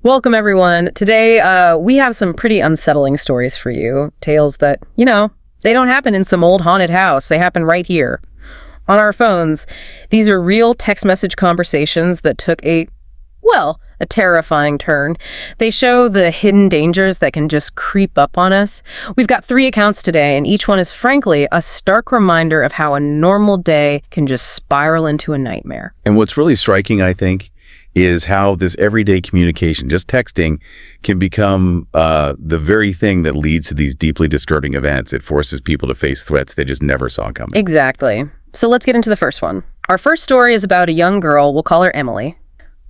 Welcome, everyone. Today, we have some pretty unsettling stories for you. Tales that, they don't happen in some old haunted house. They happen right here on our phones. These are real text message conversations that took a terrifying turn. They show the hidden dangers that can just creep up on us. We've got 3 accounts today, and each one is frankly a stark reminder of how a normal day can just spiral into a nightmare. And what's really striking, I think, is how this everyday communication, just texting, can become the very thing that leads to these deeply disturbing events. It forces people to face threats they just never saw coming. Exactly. So let's get into the first one. Our first story is about a young girl. We'll call her Emily.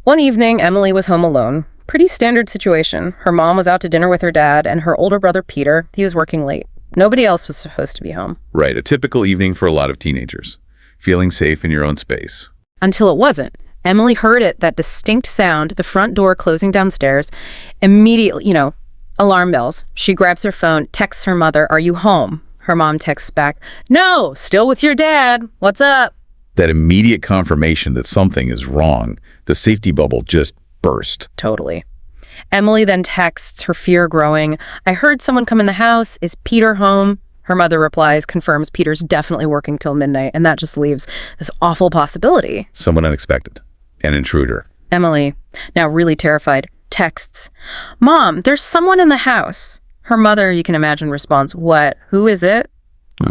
One evening, Emily was home alone. Pretty standard situation. Her mom was out to dinner with her dad, and her older brother, Peter, he was working late. Nobody else was supposed to be home. Right, a typical evening for a lot of teenagers. Feeling safe in your own space. Until it wasn't. Emily heard it, that distinct sound, the front door closing downstairs. Immediately, alarm bells. She grabs her phone, texts her mother, "Are you home?" Her mom texts back, "No, still with your dad. What's up?" That immediate confirmation that something is wrong, the safety bubble just burst. Totally. Emily then texts, her fear growing, "I heard someone come in the house. Is Peter home?" Her mother replies, confirms Peter's definitely working till midnight, and that just leaves this awful possibility. Someone unexpected. An intruder. Emily, now really terrified, texts, "Mom, there's someone in the house." Her mother, you can imagine, responds, "What? Who is it?"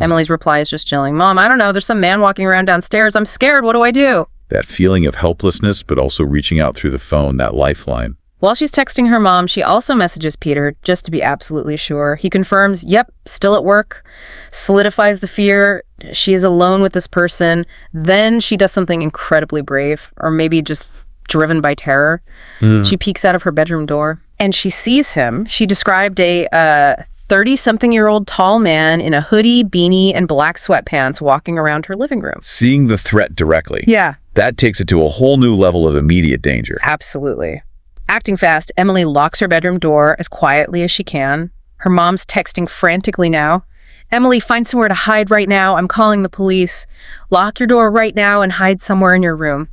Emily's reply is just chilling. "Mom, I don't know. There's some man walking around downstairs. I'm scared. What do I do?" That feeling of helplessness, but also reaching out through the phone, that lifeline. While she's texting her mom, she also messages Peter, just to be absolutely sure. He confirms, yep, still at work, solidifies the fear. She is alone with this person. Then she does something incredibly brave, or maybe just driven by terror. She peeks out of her bedroom door, and she sees him. She described a 30-something-year-old tall man in a hoodie, beanie, and black sweatpants walking around her living room. Seeing the threat directly. Yeah. That takes it to a whole new level of immediate danger. Absolutely. Acting fast, Emily locks her bedroom door as quietly as she can. Her mom's texting frantically now. "Emily, find somewhere to hide right now. I'm calling the police. Lock your door right now and hide somewhere in your room."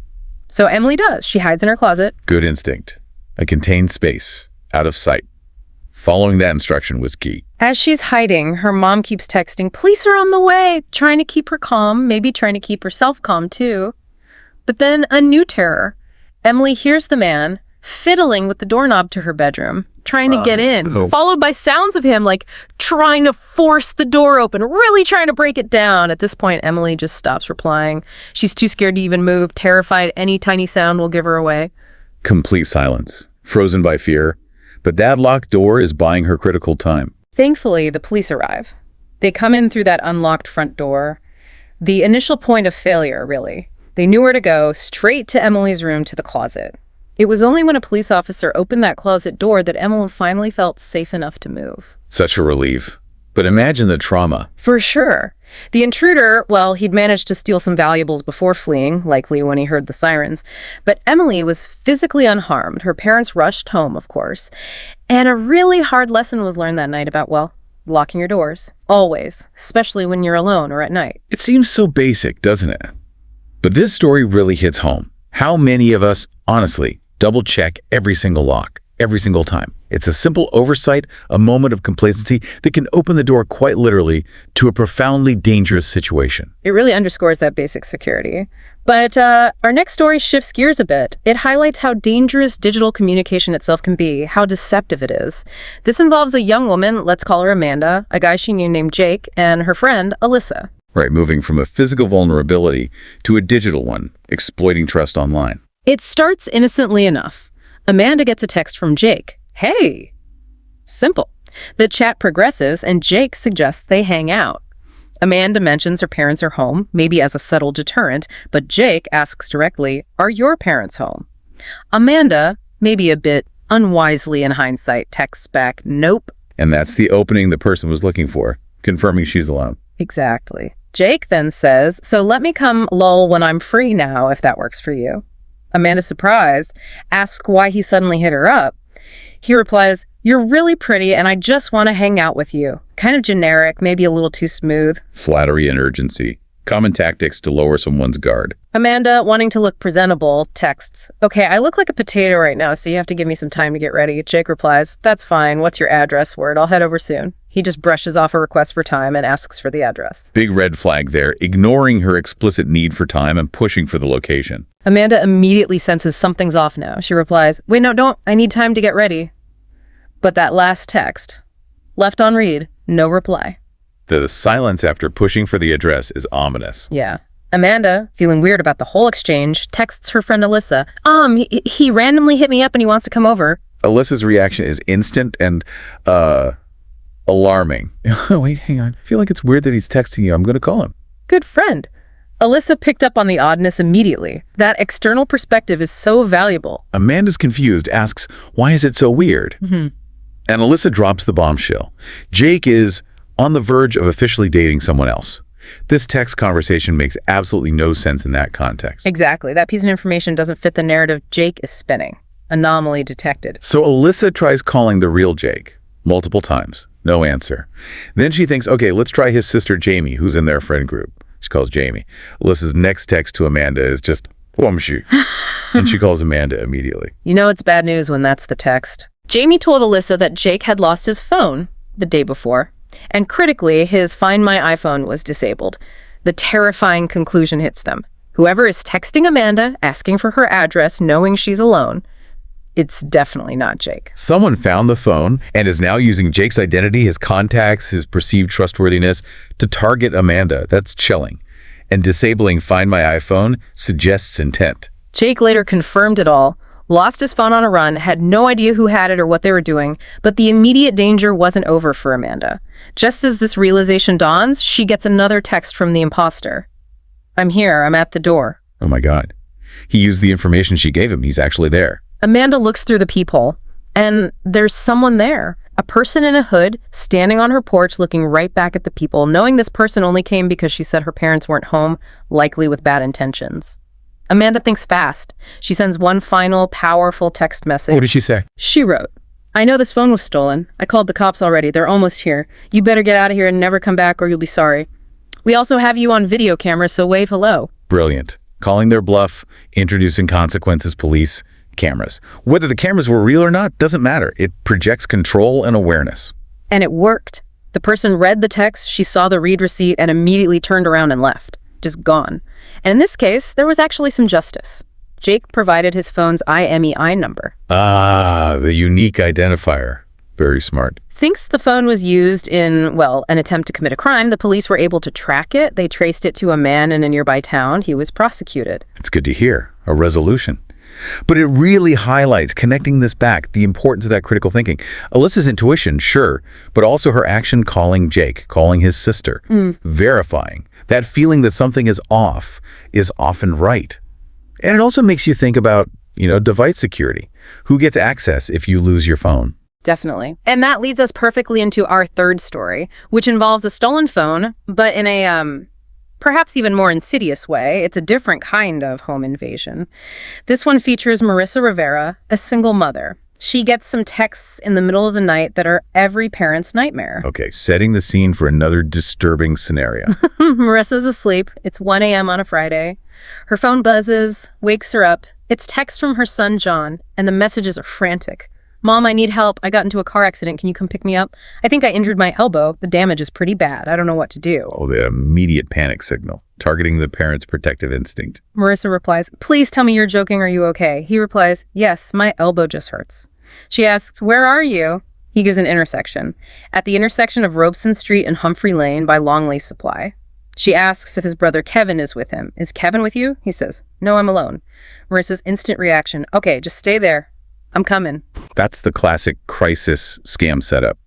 So Emily does. She hides in her closet. Good instinct. A contained space, out of sight. Following that instruction was key. As she's hiding, her mom keeps texting, "Police are on the way," trying to keep her calm, maybe trying to keep herself calm too. But then a new terror. Emily hears the man fiddling with the doorknob to her bedroom, trying to get in, followed by sounds of him trying to force the door open, really trying to break it down. At this point, Emily just stops replying. She's too scared to even move, terrified any tiny sound will give her away. Complete silence, frozen by fear. But that locked door is buying her critical time. Thankfully, the police arrive. They come in through that unlocked front door. The initial point of failure, really. They knew where to go, straight to Emily's room, to the closet. It was only when a police officer opened that closet door that Emily finally felt safe enough to move. Such a relief. But imagine the trauma. For sure. The intruder, he'd managed to steal some valuables before fleeing, likely when he heard the sirens. But Emily was physically unharmed. Her parents rushed home, of course. And a really hard lesson was learned that night about, locking your doors. Always. Especially when you're alone or at night. It seems so basic, doesn't it? But this story really hits home. How many of us, honestly, double-check every single lock, every single time? It's a simple oversight, a moment of complacency that can open the door quite literally to a profoundly dangerous situation. It really underscores that basic security. But our next story shifts gears a bit. It highlights how dangerous digital communication itself can be, how deceptive it is. This involves a young woman, let's call her Amanda, a guy she knew named Jake, and her friend, Alyssa. Right, moving from a physical vulnerability to a digital one, exploiting trust online. It starts innocently enough. Amanda gets a text from Jake. "Hey!" Simple. The chat progresses, and Jake suggests they hang out. Amanda mentions her parents are home, maybe as a subtle deterrent, but Jake asks directly, "Are your parents home?" Amanda, maybe a bit unwisely in hindsight, texts back, "Nope." And that's the opening the person was looking for, confirming she's alone. Exactly. Jake then says, "So let me come lol when I'm free now, if that works for you." Amanda, surprised, asks why he suddenly hit her up. He replies, "You're really pretty and I just want to hang out with you." Kind of generic, maybe a little too smooth. Flattery and urgency. Common tactics to lower someone's guard. Amanda, wanting to look presentable, texts, "Okay, I look like a potato right now, so you have to give me some time to get ready." Jake replies, "That's fine. What's your address? Word, I'll head over soon." He just brushes off a request for time and asks for the address. Big red flag there, ignoring her explicit need for time and pushing for the location. Amanda immediately senses something's off now. She replies, "Wait, no, don't. I need time to get ready." But that last text, left on read, no reply. The silence after pushing for the address is ominous. Yeah. Amanda, feeling weird about the whole exchange, texts her friend Alyssa, he randomly hit me up and he wants to come over." Alyssa's reaction is instant and, alarming. Wait, hang on. I feel like it's weird that he's texting you. I'm going to call him. Good friend. Alyssa picked up on the oddness immediately. That external perspective is so valuable. Amanda's confused, asks, "Why is it so weird?" And Alyssa drops the bombshell. Jake is on the verge of officially dating someone else. This text conversation makes absolutely no sense in that context. Exactly. That piece of information doesn't fit the narrative Jake is spinning. Anomaly detected. So Alyssa tries calling the real Jake multiple times. No answer. Then she thinks, okay, let's try his sister Jamie, who's in their friend group. She calls Jamie. Alyssa's next text to Amanda is just, "Womshi." And she calls Amanda immediately. You know it's bad news when that's the text. Jamie told Alyssa that Jake had lost his phone the day before. And critically, his Find My iPhone was disabled. The terrifying conclusion hits them. Whoever is texting Amanda, asking for her address, knowing she's alone, it's definitely not Jake. Someone found the phone and is now using Jake's identity, his contacts, his perceived trustworthiness to target Amanda. That's chilling. And disabling Find My iPhone suggests intent. Jake later confirmed it all, lost his phone on a run, had no idea who had it or what they were doing, but the immediate danger wasn't over for Amanda. Just as this realization dawns, she gets another text from the imposter. "I'm here. I'm at the door." Oh my God. He used the information she gave him. He's actually there. Amanda looks through the peephole, and there's someone there. A person in a hood, standing on her porch, looking right back at the people, knowing this person only came because she said her parents weren't home, likely with bad intentions. Amanda thinks fast. She sends one final, powerful text message. What did she say? She wrote, "I know this phone was stolen. I called the cops already. They're almost here. You better get out of here and never come back or you'll be sorry. We also have you on video camera, so wave hello." Brilliant. Calling their bluff, introducing consequences, police, cameras. Whether the cameras were real or not doesn't matter. It projects control and awareness. And it worked. The person read the text, she saw the read receipt, and immediately turned around and left. Just gone. And in this case, there was actually some justice. Jake provided his phone's IMEI number. Ah, the unique identifier. Very smart. Thinks the phone was used in, well, an attempt to commit a crime. The police were able to track it. They traced it to a man in a nearby town. He was prosecuted. It's good to hear. A resolution. But it really highlights, connecting this back, the importance of that critical thinking. Alyssa's intuition, sure, but also her action calling Jake, calling his sister, verifying. That feeling that something is off is often right. And it also makes you think about, device security. Who gets access if you lose your phone? Definitely. And that leads us perfectly into our third story, which involves a stolen phone, but in a, perhaps even more insidious way. It's a different kind of home invasion. This one features Marissa Rivera, a single mother. She gets some texts in the middle of the night that are every parent's nightmare. Okay, setting the scene for another disturbing scenario. Marissa's asleep. It's 1 a.m. on a Friday. Her phone buzzes, wakes her up. It's text from her son, John, and the messages are frantic. "Mom, I need help. I got into a car accident. Can you come pick me up? I think I injured my elbow. The damage is pretty bad. I don't know what to do." Oh, the immediate panic signal, targeting the parent's protective instinct. Marissa replies, "Please tell me you're joking. Are you okay?" He replies, "Yes, my elbow just hurts." She asks, "Where are you?" He gives an intersection. At the intersection of Robeson Street and Humphrey Lane by Longley Supply. She asks if his brother Kevin is with him. "Is Kevin with you?" He says, "No, I'm alone." Marissa's instant reaction, "Okay, just stay there. I'm coming." That's the classic crisis scam setup.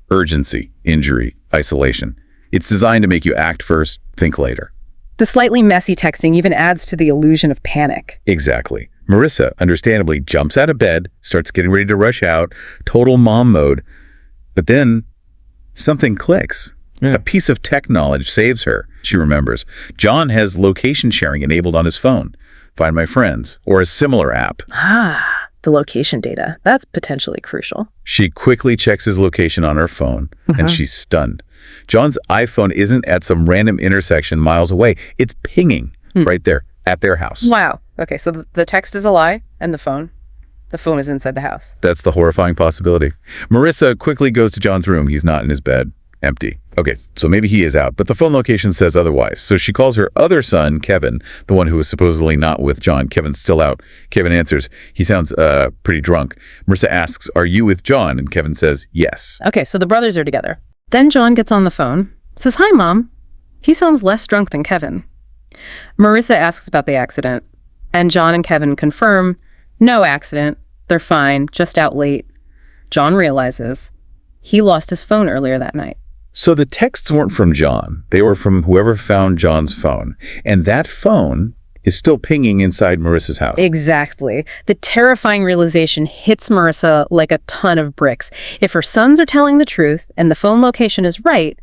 Urgency, injury, isolation. It's designed to make you act first, think later. The slightly messy texting even adds to the illusion of panic. Exactly. Marissa, understandably, jumps out of bed, starts getting ready to rush out, total mom mode. But then something clicks. A piece of tech knowledge saves her. She remembers. John has location sharing enabled on his phone. Find My Friends, or a similar app. the location data. That's potentially crucial. She quickly checks his location on her phone, and she's stunned. John's iPhone isn't at some random intersection miles away. It's pinging right there at their house. Wow. Okay, so the text is a lie, and the phone is inside the house. That's the horrifying possibility. Marissa quickly goes to John's room. He's not in his bed. Empty. Okay, so maybe he is out, but the phone location says otherwise. So she calls her other son, Kevin, the one who was supposedly not with John. Kevin's still out. Kevin answers. He sounds pretty drunk. Marissa asks, "Are you with John?" And Kevin says, "Yes." Okay, so the brothers are together. Then John gets on the phone, says, "Hi, Mom." He sounds less drunk than Kevin. Marissa asks about the accident, and John and Kevin confirm, no accident. They're fine, just out late. John realizes he lost his phone earlier that night. So the texts weren't from John. They were from whoever found John's phone. And that phone is still pinging inside Marissa's house. Exactly. The terrifying realization hits Marissa like a ton of bricks. If her sons are telling the truth and the phone location is right,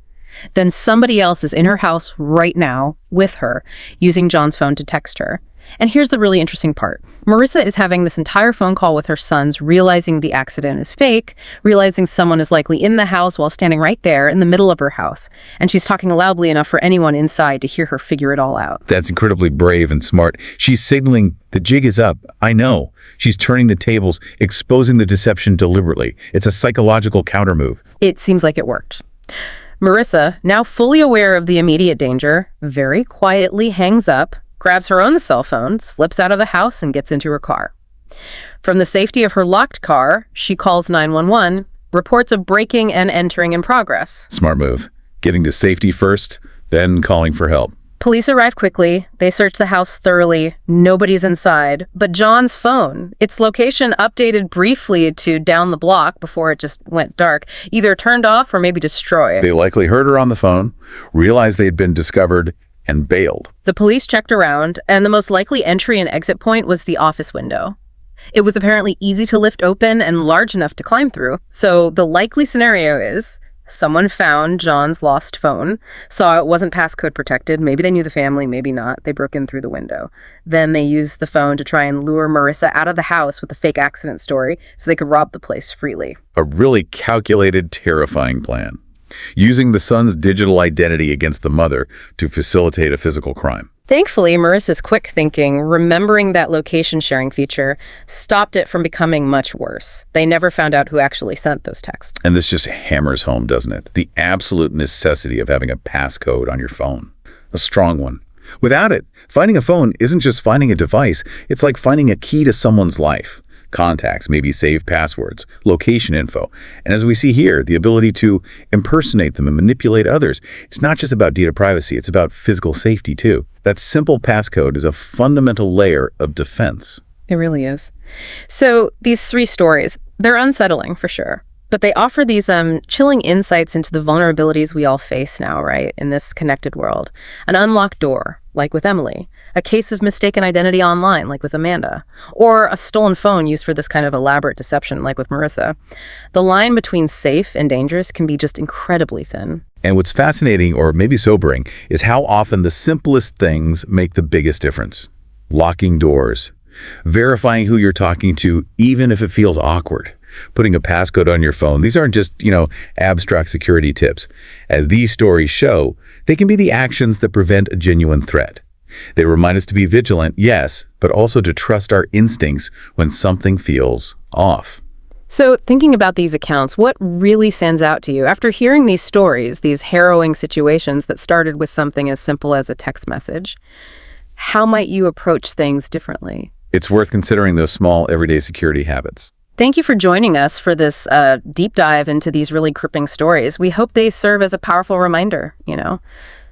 then somebody else is in her house right now with her, using John's phone to text her. And here's the really interesting part. Marissa is having this entire phone call with her sons, realizing the accident is fake, realizing someone is likely in the house while standing right there in the middle of her house. And she's talking loudly enough for anyone inside to hear her figure it all out. That's incredibly brave and smart. She's signaling the jig is up. I know. She's turning the tables, exposing the deception deliberately. It's a psychological countermove. It seems like it worked. Marissa, now fully aware of the immediate danger, very quietly hangs up, grabs her own cell phone, slips out of the house, and gets into her car. From the safety of her locked car, she calls 911, reports of breaking and entering in progress. Smart move. Getting to safety first, then calling for help. Police arrive quickly. They search the house thoroughly. Nobody's inside. But John's phone, its location updated briefly to down the block before it just went dark, either turned off or maybe destroyed. They likely heard her on the phone, realized they'd been discovered, and bailed. The police checked around, and the most likely entry and exit point was the office window. It was apparently easy to lift open and large enough to climb through. So the likely scenario is someone found John's lost phone, saw it wasn't passcode protected. Maybe they knew the family, maybe not. They broke in through the window. Then they used the phone to try and lure Marissa out of the house with a fake accident story so they could rob the place freely. A really calculated, terrifying plan. Using the son's digital identity against the mother to facilitate a physical crime. Thankfully, Marissa's quick thinking, remembering that location sharing feature, stopped it from becoming much worse. They never found out who actually sent those texts. And this just hammers home, doesn't it? The absolute necessity of having a passcode on your phone. A strong one. Without it, finding a phone isn't just finding a device. It's like finding a key to someone's life. Contacts, maybe saved passwords, location info. And as we see here, the ability to impersonate them and manipulate others. It's not just about data privacy, it's about physical safety too. That simple passcode is a fundamental layer of defense. It really is. So these three stories, they're unsettling for sure. But they offer these chilling insights into the vulnerabilities we all face now, right, in this connected world. An unlocked door, like with Emily. A case of mistaken identity online, like with Amanda. Or a stolen phone used for this kind of elaborate deception, like with Marissa. The line between safe and dangerous can be just incredibly thin. And what's fascinating, or maybe sobering, is how often the simplest things make the biggest difference. Locking doors. Verifying who you're talking to, even if it feels awkward. Putting a passcode on your phone. These aren't just, abstract security tips. As these stories show, they can be the actions that prevent a genuine threat. They remind us to be vigilant, yes, but also to trust our instincts when something feels off. So thinking about these accounts, what really stands out to you? After hearing these stories, these harrowing situations that started with something as simple as a text message, how might you approach things differently? It's worth considering those small, everyday security habits. Thank you for joining us for this deep dive into these really gripping stories. We hope they serve as a powerful reminder,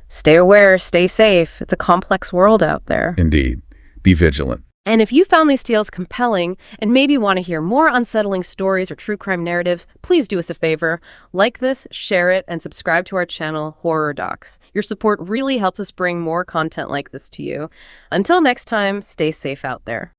Stay aware, stay safe. It's a complex world out there. Indeed. Be vigilant. And if you found these tales compelling and maybe want to hear more unsettling stories or true crime narratives, please do us a favor. Like this, share it, and subscribe to our channel, Horror Docs. Your support really helps us bring more content like this to you. Until next time, stay safe out there.